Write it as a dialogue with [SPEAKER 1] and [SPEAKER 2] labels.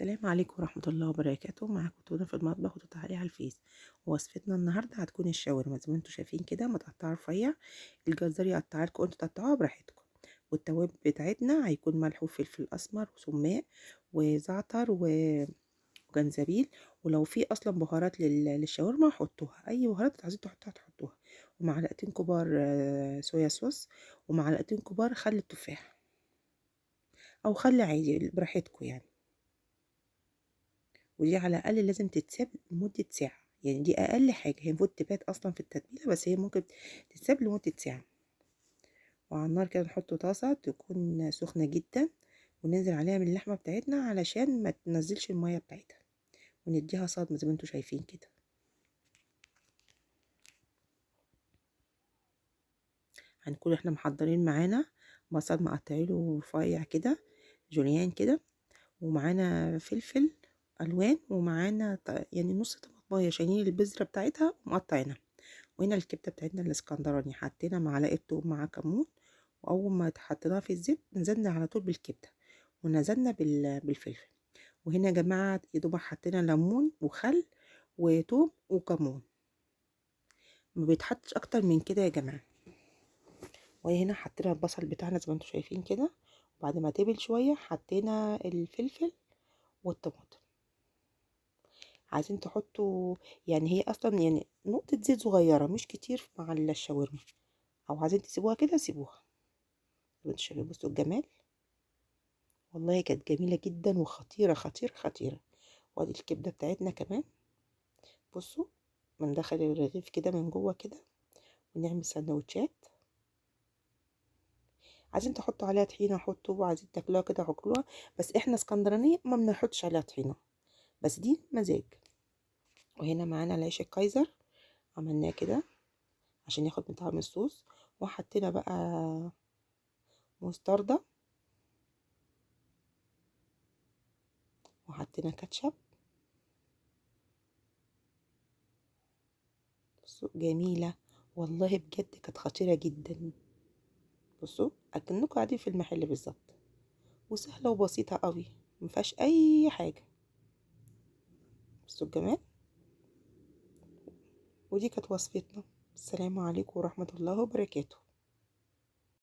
[SPEAKER 1] السلام عليكم ورحمة الله وبركاته. معاكم تونة في المطبخ وتوت على الفيس. وصفتنا النهاردة هتكون الشاورما زي ما انتوا شايفين كده متقطعة رفيع. الجزار يقطعها لكم، انتوا تقطعوها براحتكم. والتوابل بتاعتنا هيكون ملح وفلفل اسمر وسماق وزعتر وجنزبيل. ولو في اصلا بهارات للشاورما حطوها، اي بهارات عايزين تحطوها. ومعلقتين كبار صويا صوص، ومعلقتين كبار خل التفاح او خل عادي براحتكم يعني. ودي على الأقل لازم تتساب لمدة ساعة، يعني دي أقل حاجة. هي المفروض تبات أصلا في التتبيلة، بس هي ممكن تتساب لمدة ساعة. وعلى النار كده نحط طاسة تكون سخنة جدا، وننزل عليها من اللحمة بتاعتنا علشان ما تنزلش المية بتاعتها، ونديها صدمة زي ما انتوا شايفين كده. هنكون احنا محضرين معانا بصل مقطعينه رفيع كده، جوليان كده، ومعانا فلفل ألوان، ومعانا يعني نص طماطمية شايلين البذرة بتاعتها ومقطعينها. وهنا الكبده بتاعتنا الاسكندراني حطينا معلقه توم مع كمون، واول ما حطيناها في الزيت نزلنا على طول بالكبده، ونزلنا بالفلفل. وهنا يا جماعه يا دوب حطينا ليمون وخل وتوم وكمون، ما بيتحطش اكتر من كده يا جماعه. وهنا حطينا البصل بتاعنا زي ما انتم شايفين كده، وبعد ما تبل شويه حطينا الفلفل والطماطم. عايزين تحطوا يعني هي اصلا يعني نقطه زيت صغيره مش كتير مع الشاورما، او عايزين تسيبوها كده سيبوها. بصوا الجمال، والله كانت جميلة جدا وخطيرة خطيرة خطيرة. وادي الكبدة بتاعتنا كمان، بصوا من داخل الرغيف كده من جوه كده. ونعمل سندوتشات، عايزين تحطوا عليها طحينة حطوا، وعايزين تاكلوها كده حكلوها. بس احنا اسكندرانية ما بنحطش عليها طحينة، بس دي مزاج. وهنا معانا العيش الكايزر، عملناه كده عشان ياخد من طعم الصوص. وحطينا بقى مستردة، وحطينا كاتشب. بصوا جميلة، والله بجد كانت خطيرة جدا. بصوا اكنكم قاعدين في المحل بالظبط، وسهله وبسيطه قوي، مفيهاش اي حاجه. بصوا الجمال. ودي كانت وصفتنا. السلام عليكم ورحمه الله وبركاته.